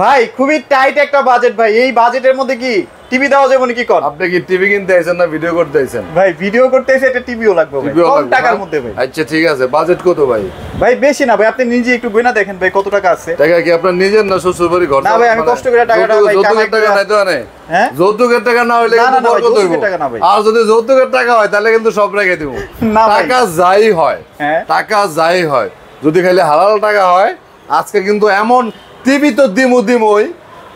ভাই খুবই টাইট একটা বাজেট ভাই, এই বাজেটের মধ্যে কি টিভি দেওয়া যাবে নাকি? কোন আপনি কি টিভি কিনতে আইছেন না ভিডিও করতে আইছেন? ভাই ভিডিও করতে এসে একটা টিভিও লাগবে ভাই, কম টাকার মধ্যে ভাই। আচ্ছা ঠিক আছে, বাজেট কত ভাই? ভাই বেশি না ভাই, আপনি নিজে একটু গোনা দেখেন ভাই কত টাকা আছে। টাকা কি আপনার নিজের না শ্বশুর বাড়ি ঘর? না ভাই আমি কষ্ট করে টাকাটা ভাই কামাই টাকা নাই তো আনে। হ্যাঁ যৌতুকের টাকা না হইলে কিন্তু বরকত হইব। আর যদি যৌতুকের টাকা হয় তাহলে কিন্তু সব রেখে দেব। টাকা যাই হয়, টাকা যাই হয়, যদি খালি হালাল টাকা হয়, আজকে কিন্তু এমন টিভি তো দিমুই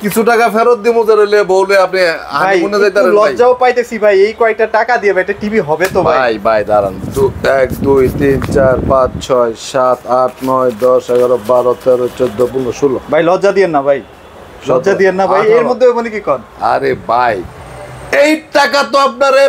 কিছু টাকা ফেরত দিমু জেলে বলে আপনি হানিমুনে যাইতে পারেন। লজ্জাও পাইতেছি ভাই, এই কয়টা টাকা দিয়ে ভাই একটা টিভি হবে তো ভাই? ভাই দাঁড়ান, 1 2 3 4 5 6 7 8 9 10 11 12 13 14 15 16 ভাই লজ্জা দিয়েন না ভাই, লজ্জা দিয়েন না ভাই, এর মধ্যে মানে কি কোন? আরে ভাই এই টাকা তো আপনারে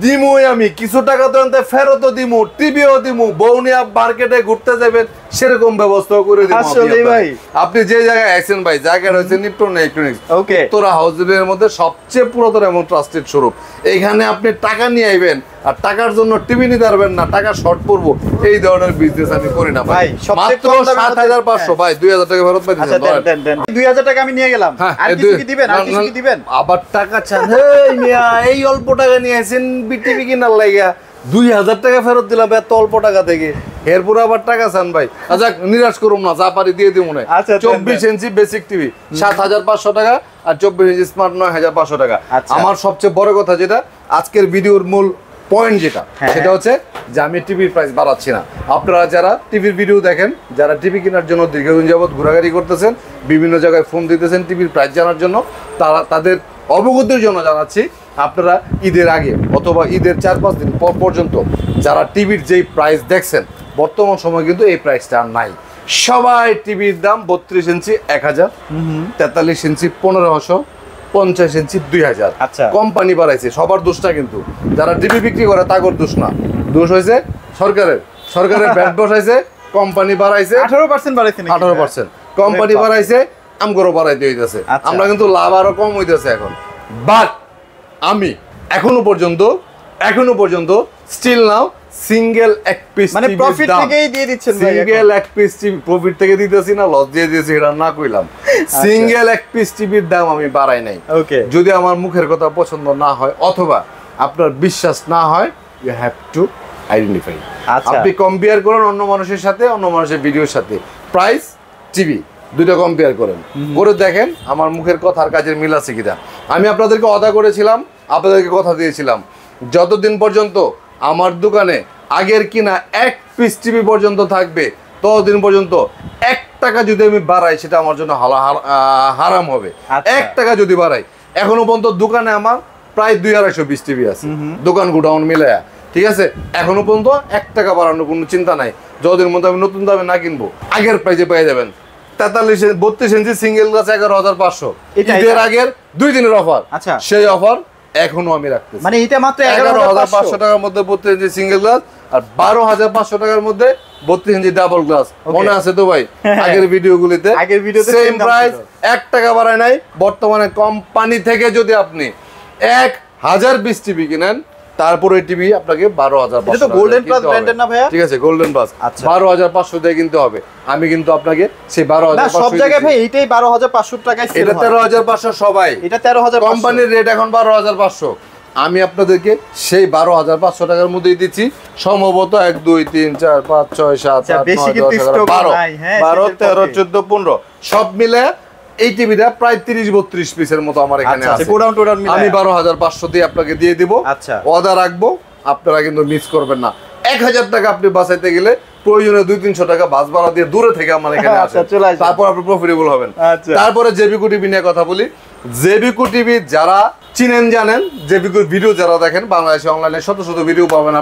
দিমুই, আমি কিছু টাকা তো আনতে ফেরতও দিমু, টিভিও দিমু, বউ নিয়ে মার্কেটে ঘুরতে যাবেন সেরকম ব্যবস্থা করে দিমু। আসলে ভাই আপনি যে জায়গায় আছেন ভাই, জায়গাটা হচ্ছে নিপটন ইলেকট্রনিক্স। ওকে, তোরা হাউসের মধ্যে সবচেয়ে পুরাতন এবং ট্রাস্টেড শোরুম। এইখানে আপনি টাকা নিয়ে আইবেন আর টাকার জন্য টিভি নিতে পারবেন না, টাকা শর্ট পড়বো, এই ধরনের বিজনেস আমি করি না ভাই। মাত্র 7500 ভাই, 2000 টাকা ফেরত পাইছেন। আচ্ছা দেন দেন 2000 টাকা আমি নিয়ে গেলাম, আর কিছু কি দিবেন? আর কিছু কি দিবেন? আবার টাকা চান? এই মিয়া এই অল্প টাকা নিয়ে আইছেন টিভি কিনার লাগা, 2000 টাকা ফেরত দিলাম এত অল্প টাকা থেকে, এরপর আবার টাকা চান ভাই? আচ্ছা নিরাশ করুন না, যা পারি দিয়ে দিব মনে। 24 ইঞ্চি বেসিক টিভি 7500 টাকা আর 24 ইঞ্চি স্মার্ট 9500 টাকা। আমার সবচেয়ে বড় কথা যেটা আজকের ভিডিওর মূল পয়েন্ট যেটা, সেটা হচ্ছে যে আমি টিভির প্রাইস বাড়াচ্ছি না। আপনারা যারা টিভির ভিডিও দেখেন, যারা টিভি কেনার জন্য দীর্ঘদিন যাবত ঘোরাঘুরি করতেছেন, বিভিন্ন জায়গায় ফোন দিতেছেন টিভির প্রাইস জানার জন্য, তাদের অবগতির জন্য জানাচ্ছি, আপনারা ঈদের আগে অথবা ঈদের 4-5 দিন পর পর্যন্ত যারা টিভির যেই প্রাইস দেখছেন, বর্তমান সময় কিন্তু এই প্রাইসটা আর নাই। সবাই টিভির দাম 32 ইঞ্চি 1000, 43 ইঞ্চি 1500, 50 ইঞ্চি 2000। আচ্ছা কোম্পানি বাড়াইছে, সবার দোষটা কিন্তু যারা টিভি বিক্রি করে তাগর দোষ না, দোষ হয়েছে সরকারের ব্যাট বসাইছে, কোম্পানি বাড়াইছে 18% বাড়াইছে, 18% কোম্পানি বাড়াইছে, আমগরও বাড়াইতে হইতেছে। আমরা কিন্তু লাভ আরো কম হইতেছে এখন। বাট আমি এখনো পর্যন্ত স্টিল নাও সিঙ্গেল এক পিস মানে প্রফিট থেকেই দিয়ে দিচ্ছেন ভাই? সিঙ্গেল এক পিস টিভি প্রফিট থেকে দিতেছি না, লস দিয়ে দিয়েছি, এটা না কইলাম। সিঙ্গেল এক পিস টিভির দাম আমি বাড়াই নাই। ওকে, যদি আমার মুখের কথা পছন্দ না হয় অথবা আপনার বিশ্বাস না হয়, ইউ হ্যাভ টু আইডেন্টিফাই। আপনি কম্পেয়ার করেন অন্য মানুষের সাথে, অন্য মানুষের ভিডিওর সাথে, প্রাইস টিভি দুটো কম্পেয়ার করেন, করে দেখেন আমার মুখের কথার কাজের মিল আছে কিনা। আমি আপনাদেরকে ওয়াদা করেছিলাম, আপনাদেরকে কথা দিয়েছিলাম, যতদিন পর্যন্ত আমার দোকানে আগের কিনা এক পিস টিভি পর্যন্ত থাকবে, ততদিন পর্যন্ত 1 টাকা যদি আমি বাড়াই সেটা আমার জন্য হারাম হবে। 1 টাকা যদি বাড়াই, এখনো পর্যন্ত দোকানে আমার প্রায় 2-250 পিস টিভি আছে, দোকান গোডাউন মিলায়া, ঠিক আছে? এখনো পর্যন্ত 1 টাকা বাড়ানোর কোনো চিন্তা নাই। যতদিন মধ্যে আমি নতুন দামে না কিনবো, আগের প্রাইসে পেয়ে যাবেন। 32 ইঞ্চি সিঙ্গেল গ্লাস 11500, ঈদের আগের 2 দিনের অফার। আচ্ছা, সেই অফার এখনো আমি রাখতেছি। মানে এটা মাত্র 11500 টাকার মধ্যে 32 ইঞ্চি সিঙ্গেল গ্লাস আর 12500 টাকার মধ্যে 32 ইঞ্চি ডাবল গ্লাস। মনে আছে তো ভাই আগের ভিডিওগুলিতে? সেম প্রাইস, 1 টাকা বাড়ায় নাই। বর্তমানে কোম্পানি থেকে যদি আপনি 1000 পিস টিভি কিনেন, তারপরে টিভি আপনাকে 12500। এটা তো গোল্ডেন প্লাস ব্র্যান্ডের না ভাইয়া? ঠিক আছে, গোল্ডেন প্লাস 12500 দিয়ে কিনতে হবে। আমি কিন্তু আপনাকে সেই 12500, সব জায়গায় ভাই এইটাই 12500 টাকায় সেল হয়। এটা 13500 সবাই, এটা 13500, কোম্পানির রেট এখন 12500। আমি আপনাদেরকে সেই 12500 টাকার মধ্যেই দিচ্ছি। সম্ভবত 1 2 3 4 5 6 7 8 9 10 11 12 13 14 15 সব মিলে এই টিভিটা প্রায় 30-32 পিসের মতো আমার এখানে আছে। আমি 12500 দিয়ে আপনাকে দিয়ে দিব। অর্ডার রাখবো, আপনারা কিন্তু মিস করবেন না। 1000 টাকা আপনি বাঁচাইতে গেলে প্রয়োজনে 200-300 টাকা বাস ভাড়া দিয়ে দূরে থেকে আমার এখানে আসেন, তারপর আপনি প্রফিটেবল হবেন। তারপরে জেবিকো টিভি নিয়ে কথা বলি। জেবিকো টিভি যারা চিনেন জানেন, জেবিকো ভিডিও যারা দেখেন, বাংলাদেশে অনলাইনে শত শত ভিডিও পাবেন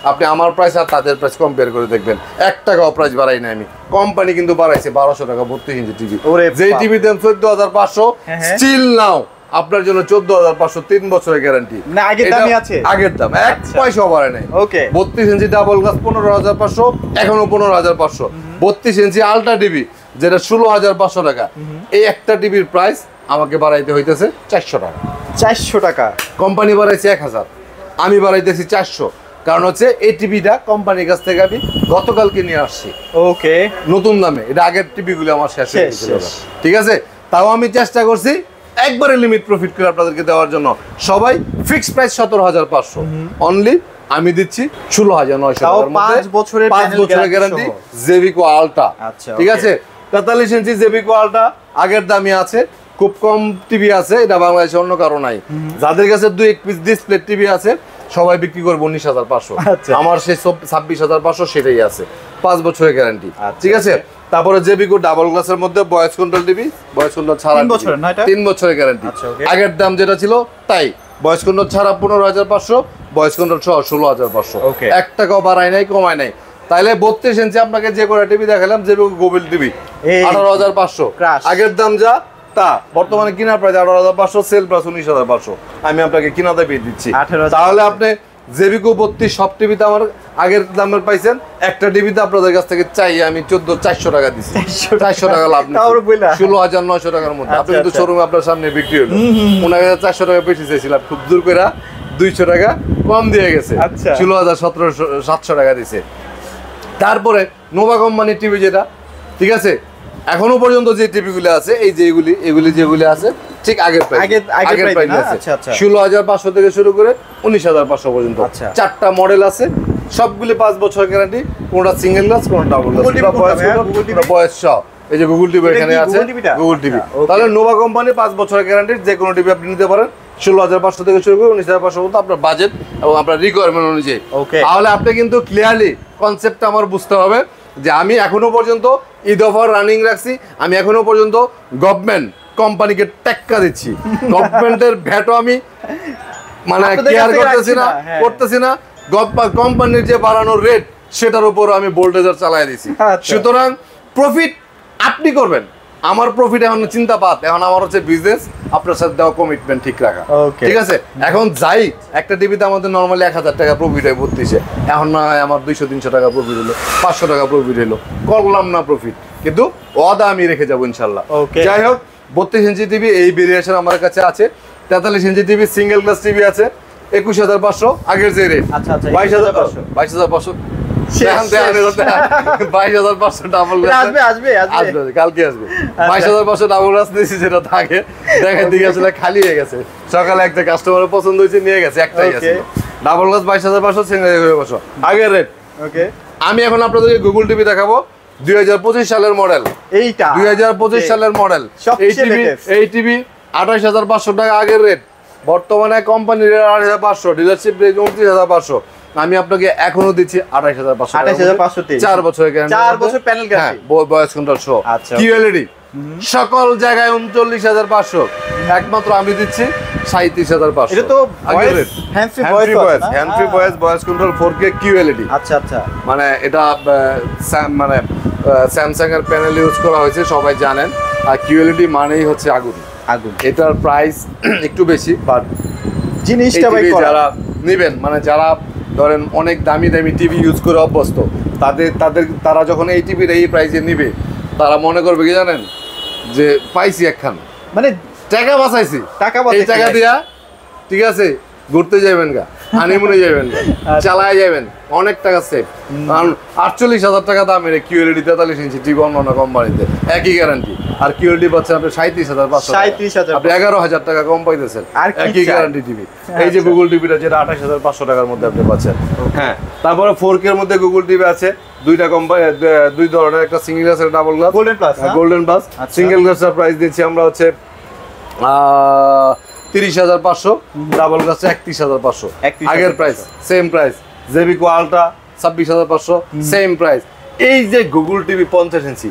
আপনি আমার প্রাইস আর তাদের প্রাইস কম্পেয়ার করে দেখবেন। 1 টাকাও প্রাইস বাড়াই না আমি। কোম্পানি কিন্তু বাড়াইছে 1200 টাকা 32 ইঞ্চি টিভি। যেই টিভি দেন 14500, স্টিল নাও আপনার জন্য 14500, 3 বছরের গ্যারান্টি। না আগের দামই আছে, আগের দাম, 1 পয়সাও বাড়ে নাই। ওকে, 32 ইঞ্চি ডাবল গ্লাস 15500, এখনো 15500। 32 ইঞ্চি আলট্রা টিভি যেটা 16500 টাকা, এই একটা টিভির প্রাইস আমাকে বাড়াইতে হইতেছে 400 টাকা। 400 টাকা কোম্পানি বাড়াইছে 1000, আমি বাড়াইতেছি 400। কারণ হচ্ছে এই টিভিটা কোম্পানির কাছ থেকে আমি গতকালকে নিয়ে আসছি। ওকে, নতুন দামে। এটা আগের টিভিগুলো আমার শেষ হয়ে গেছিল, ঠিক আছে? তাও আমি চেষ্টা করছি একবারে লিমিট প্রফিট করে আপনাদেরকে দেওয়ার জন্য। সবাই ফিক্সড প্রাইস 17,500 অনলি, আমি দিচ্ছি 16,900 টাকার মধ্যে 5 বছরের 5 বছরের গ্যারান্টি জেবিকো আলট্রা। আচ্ছা, ঠিক okay। আছে, 43 ইঞ্চি জেবিকো আলট্রা আগের দামই আছে, খুব কম টিভি আছে, এটা বাংলাদেশে অন্য কারো নাই। যাদের কাছে 2 পিস ডিসপ্লে টিভি আছে সবাই বিক্রি করবে 19,500। আচ্ছা। আমার সেই 26,500 সেটাই আছে, 5 বছরের গ্যারান্টি। আচ্ছা, ঠিক আছে, তারপরে জেবিকো ডাবল গ্লাসের মধ্যে voice control TV, voice control ছাড়া 3 বছরের না এটা? 3 বছরের গ্যারান্টি। আচ্ছা, okay। আগের দাম যেটা ছিল তাই, ভয়েস কন্ট্রোল ছাড়া 15,500, ভয়েস কন্ট্রোল সহ 16,500। Okay। 1 টাকাও বাড়ায় নাই, কমায় নাই। তাইলে 32 ইঞ্চি আপনাকে যে করে টিভি দেখালাম জেবিকো গোবিল টিভি এই 18,500, Crush। আগের দাম যা তা, বর্তমানে কিনার প্রাইস 18,500, সেল প্রাইস 19,500। আমি আপনাকে কিনাতে পেয়ে দিচ্ছি। 18,500। তাহলে আপনি জেবিকো 32 সব টিভিতে আমার আগের দামের পাইছেন, একটা টিভিতে আপনাদের কাছ থেকে চাই আমি 14,400 টাকা দিচ্ছি, 400 টাকা লাভ নিচ্ছি, তাও বইলা। 16,900 টাকার মধ্যে। আপনি আচ্ছা, কিন্তু আচ্ছা। শোরুমে আপনার সামনে বিক্রি হলো, ওনার কাছে 400 টাকা বেশি চাইছিলাম, খুব দূর করে 200 টাকা কম দিয়ে গেছে, আচ্ছা। 16,700 টাকা দিছে। তারপরে নোভা কোম্পানির টিভি যেটা, ঠিক আছে, এখনো পর্যন্ত যে টিভিগুলো আছে, এই যে এগুলি যেগুলি আছে ঠিক আগের প্রাইস, আগের price না? আছে। আচ্ছা, আচ্ছা। 16,500 থেকে শুরু করে 19,500 পর্যন্ত। আচ্ছা। 4টা মডেল আছে, সবগুলি 5 বছর গ্যারান্টি, কোনটা সিঙ্গেল গ্লাস, কোনটা ডাবল গ্লাস, Google TV কোনটা ভাইয়া? Google TV? বয়স সহ। এই যে গুগল টিভি এটা এখানে কি আছে, Google TV টা? Google TV. আচ্ছা, okay। তাহলে নোভা কোম্পানি 5 বছরের গ্যারান্টির যে কোনো টিভি আপনি নিতে পারেন, 16,500 থেকে শুরু করে 19,500 পর্যন্ত, আপনার বাজেট এবং আপনার রিকোয়ারমেন্ট অনুযায়ী। Okay। তাহলে আপনি কিন্তু ক্লিয়ারলি কনসেপ্টটা আমার বুঝতে হবে যে আমি এখনো পর্যন্ত ঈদ অফার রানিং রাখছি, আমি এখনো পর্যন্ত গভর্নমেন্ট কোম্পানিকে টেক্কা দিচ্ছি, গভর্নমেন্টের ভ্যাটও আমি মানে আপনাদের কেয়ার কাছ থেকে করতেছি না, রাখছি না, হ্যাঁ। করতেছি না। কোম্পানির যে বাড়ানোর রেট সেটার উপর আমি বোল্টেজার চালাই দিছি। আচ্ছা। সুতরাং প্রফিট আপনি করবেন, আমার প্রফিট এখন চিন্তা পাত, এখন আমার হচ্ছে বিজনেস আপনার সাথে দেওয়া কমিটমেন্ট ঠিক রাখা। Okay। ঠিক আছে, এখন যাই একটা টিভিতে আমাদের নর্মালি 1,000 টাকা প্রফিট হয় 32-এ, এখন না হয় আমার 200-300 টাকা প্রফিট হলো, 500 টাকা প্রফিট হলো, করলাম না প্রফিট, কিন্তু ওয়াদা আমি রেখে যাবো ইনশাল্লাহ। Okay। যাই হোক, 32 ইঞ্চি টিভি এই ভেরিয়েশন আমার কাছে আছে, 43 inch TV single glass TV আছে 21,500 আগের যে রেট। আচ্ছা, আচ্ছা, 22,500 22,500 22,500 ডাবল গ্লাস আসবে, কালকে আসবে। 22,500 ডাবল গ্লাস দিয়েছি, যেটা থাকে দেখেন দিকে আসলে খালি হয়ে গেছে, সকালে একটা কাস্টমারের পছন্দ হয়েছে নিয়ে গেছে, একটাই আছে ডাবল গ্লাস 22,500 সিঙ্গেল 21,500 আগের রেট। ওকে, আমি এখন আপনাদেরকে গুগল টিভি দেখাবো 2025 সালের মডেল, এইটা 2025 সালের মডেল। এই টিভি 28,500 টাকা আগের রেট, বর্তমানে কোম্পানির 28,500, ডিলারশিপ রেট 29,500। আমি আপনাকে এখনো দিচ্ছি 28,500, 4 বছরের গ্যারান্টি, 4 বছর প্যানেল গ্যারান্টি, ভয়েস কন্ট্রোল সহ, কিউএলইডি সকল জায়গায় 39,500, একমাত্র আমি দিচ্ছি 37,500। এটা তো আগের rate, hand free voice, voice control 4K QLED. আচ্ছা আচ্ছা, মানে এটা মানে স্যামসাং এর প্যানেল ইউজ করা হয়েছে, সবাই জানেন। আর কিউএলইডি মানেই হচ্ছে আগুন। এটার প্রাইস একটু বেশি, বাট জিনিসটা ভাই যারা নেবেন, মানে যারা ধরেন অনেক দামি দামি টিভি ইউজ করে অভ্যস্ত, তারা যখন এই টিভির এই প্রাইসে নিবে, তারা মনে করবে কি জানেন, যে পাইছি একখান, মানে টাকা বাঁচাইছি, এই টাকা দিয়া ঠিক আছে ঘুরতে যাবেন গা, হানিমুনে যাবেন গা, চালায় যাবেন, অনেক টাকা সেভ। কারণ 48,000 টাকা দামের কিউএলইডি 43 ইঞ্চি টিভি অন্য কোম্পানিতে একই গ্যারান্টি, আর কিউএলইডি পাচ্ছেন আপনি 37,500, আপনি 11,000 টাকা কম পাইতেছেন, একই গ্যারান্টি টিভি। এই যে গুগল টিভিটা, যেটা 28,500 টাকার মধ্যে আপনি পাচ্ছেন। হ্যাঁ, তারপরে 4K এর মধ্যে গুগল টিভি আছে, দুইটা কোম্পানি, দুই ধরনের, একটা সিঙ্গেল গ্লাস, একটা double glass, golden plus. Single গ্লাসের প্রাইস দিচ্ছি আমরা হচ্ছে 30,500, ডাবল গ্লাস 31,500, আগের প্রাইস সেম প্রাইস। জেবিকো আলট্রা 26,500, সেম প্রাইস। এই যে গুগল টিভি 50 ইঞ্চি,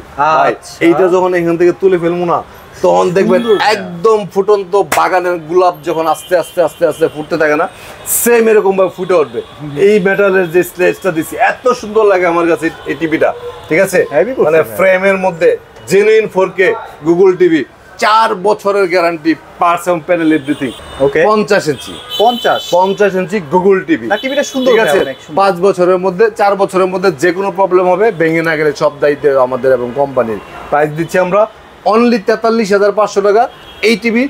এইটা যখন এখান থেকে তুলে ফেলবো না, তখন দেখবেন একদম ফুটন্ত বাগানের গোলাপ যখন আস্তে আস্তে আস্তে আস্তে ফুটতে থাকে না, সেম এরকম ভাবে ফুটে উঠবে। এই মেটালের যে স্লেজটা দিছি, এত সুন্দর লাগে আমার কাছে এই টিভিটা। ঠিক আছে, মানে ফ্রেমের মধ্যে জেনুইন 4K গুগল টিভি, 4 বছরের গ্যারান্টি, পার্টস এবং প্যানেল এভরিথিং। 50 ইঞ্চি, 50 ইঞ্চি গুগল টিভি, টিভিটা সুন্দর, ঠিক আছে। 5 বছরের মধ্যে, 4 বছরের মধ্যে যে কোনো প্রবলেম হবে, ভেঙে না গেলে সব দায়িত্ব আমাদের এবং কোম্পানির। প্রাইস দিচ্ছি আমরা অনলি 43,500 টাকা। এই টিভি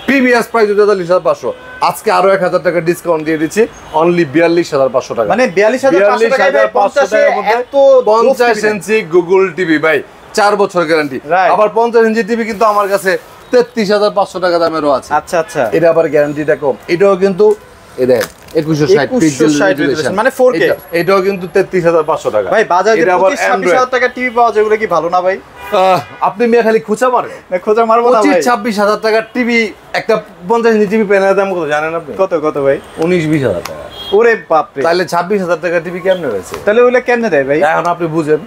প্রিভিয়াস প্রাইস 43,500, আজকে আরো 1,000 টাকা ডিসকাউন্ট দিয়ে দিচ্ছি, অনলি 42,500 টাকা। মানে 42,500 টাকায় 50 ইঞ্চি গুগল টিভি ভাই, 4 বছর গ্যারান্টি। আবার 50 ইঞ্চি টিভি কিন্তু আমার কাছে 33,500 টাকা দামেরও আছে। আচ্ছা আচ্ছা, এটা আবার গ্যারান্টিটা কম। এটাও কিন্তু এই দেখেন 2160 মানে 4K। এটাও কিন্তু 33,500 টাকা। ভাই বাজারে 25-26,000 টাকা টিভি পাওয়া যায়, ওগুলো কি ভালো না ভাই? আপনি মেয়ে খালি খুঁচা মারেন, খোঁজা মারবো না ভাই। 25-26,000 টাকার টিভি, একটা 50 ইঞ্চি টিভি প্যানেলের দাম কত জানেন আপনি? কত কত ভাই? 19-20,000 টাকা। ওরে বাপ রে, তাহলে 26,000 টাকা টিভি কেমনে হয়েছে? তাহলে ওগুলো কেমনে দেয় ভাই? এখন আপনি বুঝেন,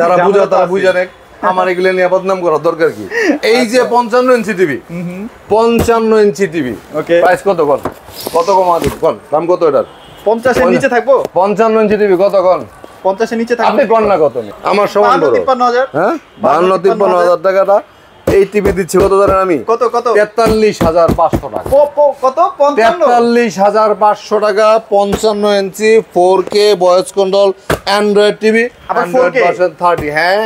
যারা বুঝা তারা বুঝে নেক, আমার এগুলো নিয়ে বদনাম করার দরকার কি? এই যে 55 ইঞ্চি টিভি, 55 ইঞ্চি টিভি, ওকে, প্রাইস কত কোন? কত কমা দিন কোন? দাম কত এটার? 50 এর নিচে থাকবো? 55 ইঞ্চি টিভি কত কোন? 50 এর নিচে থাকবো? আপনি কোন না কত নি? আমার সমান বড়। 52-53,000। হ্যাঁ 52-53,000 টাকাটা এই টিভি দিচ্ছি কত জানেন আমি? কত কত? 43,500 টাকা। কত? 55? 43,500 টাকা, 55 ইঞ্চি 4K voice control Android TV, আবার 4K? 30, হ্যাঁ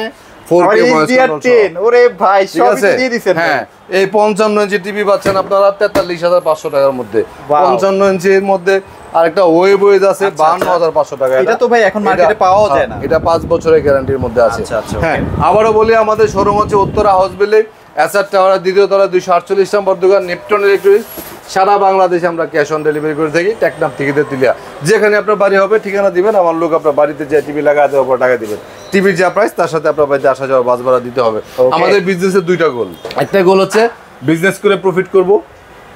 4K ভয়েস কন্ট্রোল। ওরে ভাই ঠিক সবই আছে, দিয়ে দিবেন। হ্যাঁ এই 55 ইঞ্চি টিভি পাচ্ছেন আপনারা 43,500 টাকার মধ্যে। Wow. 55 ইঞ্চির মধ্যে আরেকটা ওয়েবএজ আছে 52,500 টাকা। এটা তো ভাই এখন মার্কেটে পাওয়া যায় না। এটা 5 বছরের গ্যারান্টির মধ্যে আছে। আচ্ছা, আচ্ছা, হ্যাঁ okay. আবারও বলি, আমাদের শোরুম হচ্ছে উত্তরা হাউস বিল্ডিং, এসআর টাওয়ারের দ্বিতীয় তলা 248 নম্বর দোকান, নেপটন ইলেকট্রনিক্স। সারা বাংলাদেশে আমরা ক্যাশ অন ডেলিভারি করে থাকি। টেকনাফ থেকে তেতুলিয়া, যেখানে আপনার বাড়ি হবে ঠিকানা দিবেন, আমার লোক আপনার বাড়িতে যে টিভি লাগায় দেওয়ার পর টাকা দিবেন। টিভির যা প্রাইস তার সাথে আপনার বাড়িতে আসা যাওয়া বাস ভাড়া দিতে হবে। আমাদের বিজনেসের দুইটা গোল, একটা গোল হচ্ছে বিজনেস করে প্রফিট করব,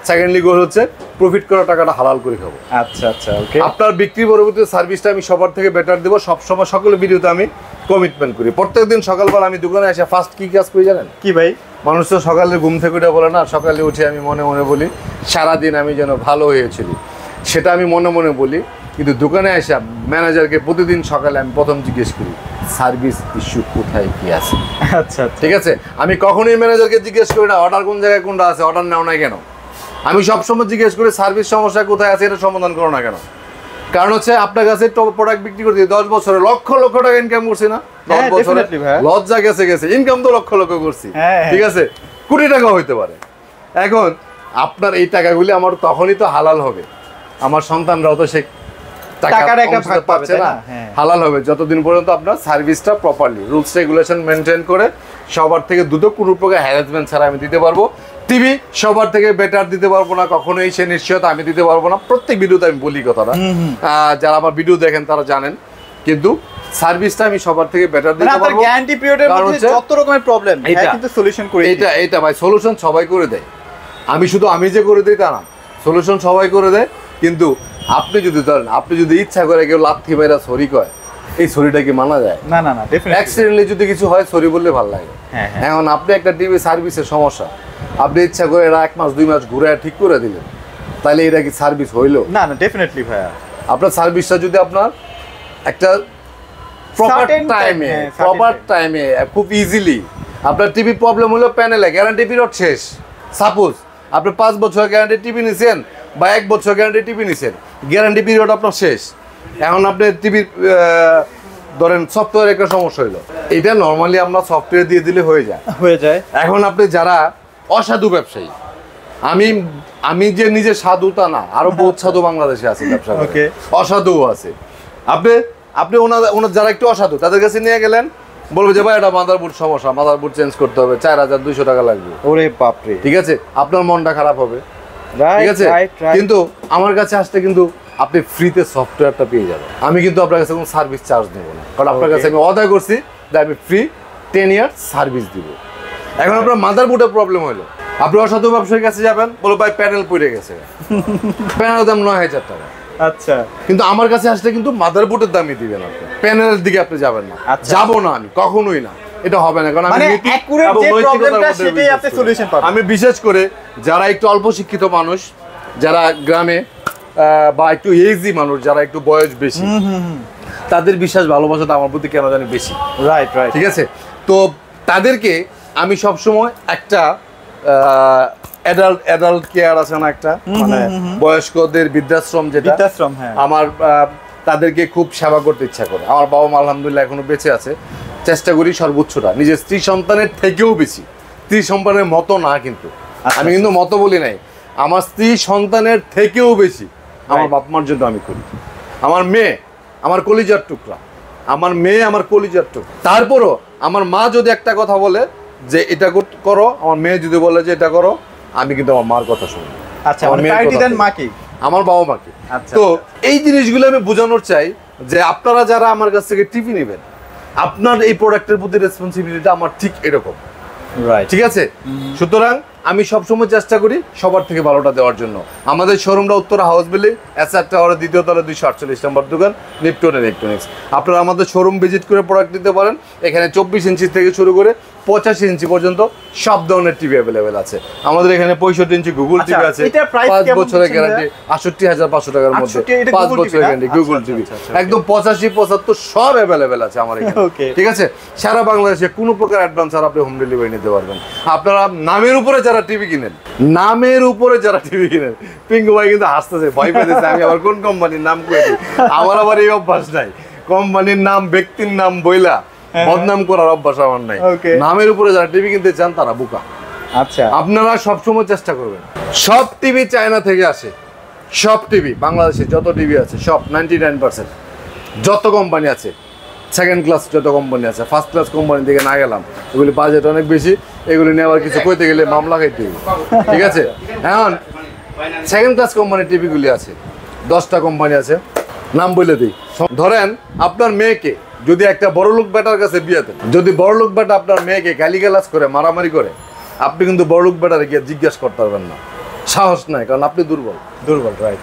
সেকেন্ডলি গোল হচ্ছে প্রফিট করা টাকাটা হালাল করে খাবো। আচ্ছা আচ্ছা, ওকে। আপনার বিক্রি পরবর্তী সার্ভিসটা আমি সবার থেকে বেটার দেবো, সবসময় সকল ভিডিওতে আমি কমিটমেন্ট করি। প্রত্যেকদিন সকালবেলা আমি দোকানে এসে ফার্স্ট কি কাজ করি জানেন? কি ভাই? মানুষ তো সকালে ঘুম থেকে উঠে বলে না, সকালে উঠে আমি মনে মনে বলি সারাদিন আমি যেন ভালো হয়েছিল, সেটা আমি মনে মনে বলি। কিন্তু দোকানে এসে ম্যানেজারকে প্রতিদিন সকালে আমি প্রথম জিজ্ঞেস করি সার্ভিস ইস্যু কোথায় কি আছে। আচ্ছা আচ্ছা, ঠিক আছে, আমি কখনোই ম্যানেজারকে জিজ্ঞেস করি না অর্ডার কোন জায়গায় কোনটা আছে, অর্ডার নেও না কেন। আমি সবসময় জিজ্ঞেস করি সার্ভিস সমস্যা কোথায় আছে, এটা সমাধান করো না কেন। কারণ হচ্ছে আপনার কাছে টপ প্রোডাক্ট বিক্রি করতে 10 বছরে লক্ষ লক্ষ টাকা ইনকাম করছি না, 10 বছরে লজ্জা গেছে ইনকাম তো লক্ষ লক্ষ করছি। ঠিক আছে, কোটি টাকা হইতে পারে। এখন আপনার এই টাকাগুলি আমার তখনই তো হালাল হবে, আমার সন্তানরাও তো সে টাকার একটা ভাগ পাচ্ছে না, হালাল হবে যতদিন পর্যন্ত আপনার সার্ভিসটা প্রপারলি রুলস রেগুলেশন মেনটেন করে সবার থেকে দ্রুত কোনো প্রকার হ্যারাসমেন্ট ছাড়া আমি দিতে পারবো। টিভি সবার থেকে বেটার দিতে পারবো না কখনোই, সে নিশ্চয়তা আমি দিতে পারবো না। প্রত্যেক ভিডিওতে আমি বলি কথাটা, যারা আমার ভিডিও দেখেন তারা জানেন, কিন্তু সার্ভিসটা আমি সবার থেকে বেটার দিতে পারবো। গ্যারান্টি পিরিয়ডের মধ্যে যত রকমের প্রবলেম এটা কিন্তু সলিউশন করে দিই। এটা ভাই সলিউশন সবাই করে দেয়, আমি যে করে দিই তা না, সলিউশন সবাই করে দেয়। কিন্তু আপনি যদি ধরেন, আপনি যদি ইচ্ছা করে কেউ লাথি মেরা সরি কয়, এই সরিটা কি মানা যায়? না না না, ডেফিনেটলি অ্যাক্সিডেন্টলি যদি কিছু হয় সরি বললে ভালো লাগে। এখন আপনি একটা টিভি সার্ভিসের সমস্যা, আপনি ইচ্ছা করে এটা 1 মাস 2 মাস ঘুরে ঠিক করে দিলেন, তাহলে এটা কি সার্ভিস হইলো? না না, ডেফিনেটলি ভাইয়া। আপনার সার্ভিসটা যদি আপনার একটা প্রপার টাইমে খুব ইজিলি, আপনার টিভি প্রবলেম হলো প্যানেলে, গ্যারান্টি পিরিয়ড শেষ। সাপোজ আপনি 5 বছর গ্যারান্টি টিভি নিছেন বা 1 বছর গ্যারান্টি টিভি নিছেন, গ্যারান্টি পিরিয়ড আপনার শেষ। এখন আপনি টিভির ধরেন সফটওয়্যার একটা সমস্যা হইলো, এটা নর্মালি আমরা সফটওয়্যার দিয়ে দিলে হয়ে যায়। এখন আপনি যারা অসাধু ব্যবসায়ী, আমি যে নিজে সাধু তা না, আরো বহুত সাধু বাংলাদেশে আছে ব্যবসা, অসাধুও আছে। আপনি ওনার যারা একটু অসাধু তাদের কাছে নিয়ে গেলেন, বলবে যে ভাই এটা মাদারবোর্ড সমস্যা, মাদারবোর্ড চেঞ্জ করতে হবে, 4,200 টাকা লাগবে। ওরে বাপরে, ঠিক আছে, আপনার মনটা খারাপ হবে। ঠিক আছে, কিন্তু আমার কাছে আসতে কিন্তু আপনি ফ্রিতে সফটওয়্যারটা পেয়ে যাবেন। আমি কিন্তু আপনার কাছে কোনো সার্ভিস চার্জ নেব না, কারণ আপনার কাছে আমি অর্ডার করছি যে আমি ফ্রি 10 ইয়ার সার্ভিস দিব। এখন আপনার মাদারবোর্ডের প্রবলেম হলো, আপনি অসাধু ব্যবসায়ীর কাছে যাবেন, বলবো ভাই প্যানেল পড়ে গেছে, প্যানেল দাম 9,000 টাকা। আচ্ছা, কিন্তু আমার কাছে আসলে কিন্তু মাদারবোর্ডের দামই দিবেন, আপনি প্যানেলের দিকে আপনি যাবেন না। যাবো না আমি, কখনোই না, এটা হবে না। কারণ আমি বিশেষ করে যারা একটু অল্প শিক্ষিত মানুষ, যারা গ্রামে বা একটু এজি মানুষ, যারা একটু বয়স বেশি, তাদের বিশ্বাস ভালোবাসাটা আমার প্রতি কেন জানি বেশি। রাইট রাইট, ঠিক আছে, তো তাদেরকে আমি সবসময় একটা অ্যাডাল্ট কেয়ার আছে না, একটা মানে বয়স্কদের বৃদ্ধাশ্রম, যেটা আমার তাদেরকে খুব সেবা করতে ইচ্ছা করে। আমার বাবা মা আলহামদুলিল্লাহ এখনো বেঁচে আছে, চেষ্টা করি সর্বোচ্চটা, নিজের স্ত্রী সন্তানের থেকেও বেশি। স্ত্রী সন্তানের মতো না, কিন্তু আমি কিন্তু মতো বলি নাই, আমার স্ত্রী সন্তানের থেকেও বেশি আমার বাপ মার জন্য আমি করি। আমার মেয়ে আমার কলিজার টুকরা, আমার মেয়ে আমার কলিজার টুকরা। তারপরও আমার মা যদি একটা কথা বলে যে এটা করো, আমার মেয়ে যদি বলে যে এটা করো, আমি কিন্তু আমার মার কথা শুনি। আচ্ছা, মানে প্রায়োরিটি দেন মাকে, আমার বাবা মাকে। আচ্ছা, তো এই জিনিসগুলো আমি বোঝানোর চাই যে আপনারা যারা আমার কাছ থেকে টিভি নেবেন, আপনার এই প্রোডাক্টের প্রতি রেসপন্সিবিলিটিটা আমার ঠিক এরকম, রাইট, ঠিক আছে? সুতরাং আমি সবসময় চেষ্টা করি সবার থেকে ভালোটা দেওয়ার জন্য। আমাদের শোরুমটা উত্তরা হাউস বিল্ডিং, এসআর টাওয়ারের দ্বিতীয় তলা 248 নম্বর দোকান, নিপটন ইলেকট্রনিক্স। আপনারা আমাদের শোরুম ভিজিট করে প্রোডাক্ট নিতে পারেন। এখানে 24 ইঞ্চি থেকে শুরু করে 85 ইঞ্চি পর্যন্ত সব ধরনের টিভি অ্যাভেলেবেল আছে। আমাদের এখানে 65 ইঞ্চি গুগল টিভি আছে, 5 বছরের গ্যারান্টি, 68,500 টাকার মধ্যে 5 বছরের গ্যারান্টি গুগল টিভি, একদম 85 75 সব অ্যাভেলেবেল আছে আমার এখানে, ঠিক আছে? সারা বাংলাদেশে কোনো প্রকার অ্যাডভান্স আর আপনি হোম ডেলিভারি নিতে পারবেন। আপনারা নামের উপরে যারা টিভি কিনেন, নামের উপরে যারা টিভি কিনেন, পিঙ্কু ভাই কিন্তু হাসতেছে, ভয় পেতেছে আমি আবার কোন কোম্পানির নাম করে দিই। আমার আবার এই অভ্যাস নাই, কোম্পানির নাম ব্যক্তির নাম বইলা বদনাম করার অভ্যাস আমার নাই। নামের উপরে যারা টিভি কিনতে চান তারা বোকা। আচ্ছা, আপনারা সবসময় চেষ্টা করবেন, সব টিভি চায়না থেকে আসে, সব টিভি বাংলাদেশে যত টিভি আছে সব 99% যত কোম্পানি আছে, সেকেন্ড ক্লাস যত কোম্পানি আছে, ফার্স্ট ক্লাস কোম্পানি থেকে না গেলাম, এগুলি বাজেট অনেক বেশি, এগুলি নিয়ে আবার কিছু কইতে গেলে মামলা খাইতে হবে, ঠিক আছে? এখন সেকেন্ড ক্লাস কোম্পানির টিভিগুলি আছে, 10টা কোম্পানি আছে, নাম বলে দিই। ধরেন আপনার মেয়েকে যদি একটা বড়লোক বেটার কাছে বিয়ে দেন, যদি বড়লোক বেটা আপনার মেয়েকে গালিগালাজ করে, মারামারি করে, আপনি কিন্তু বড়লোক বেটারে গিয়ে জিজ্ঞাসা করতে পারবেন না, সাহস নাই, কারণ আপনি দুর্বল, রাইট।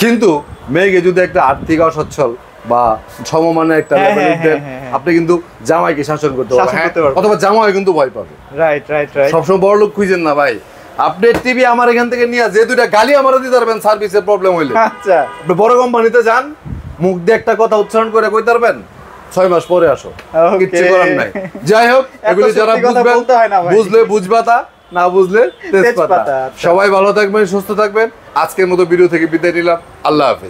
কিন্তু মেয়েকে যদি একটা আর্থিক অসচ্ছল বা সমমানের একটা লেভেল দেন, আপনি কিন্তু জামাইকে শাসন করতে পারবেন, অথবা জামাই কিন্তু ভয় পাবে। রাইট। সবসময় বড় লোক খুঁজেন না ভাই। আপনি টিভি আমার এখান থেকে নিয়ে যে দুইটা গালি আমার দিতে পারবেন সার্ভিসের প্রবলেম হইলে, আচ্ছা, আপনি বড় কোম্পানিতে যান, মুখ দিয়ে একটা কথা উচ্চারণ করে কইতে পারবেন, 6 মাস পরে আসো, কিচ্ছু করার নাই। যাই হোক, এগুলি যারা বুঝবেন, বুঝলে বুঝবাতা, না বুঝলে তেজপাতা। সবাই ভালো থাকবেন, সুস্থ থাকবেন। আজকের মতো ভিডিও থেকে বিদায় নিলাম, আল্লাহ হাফেজ।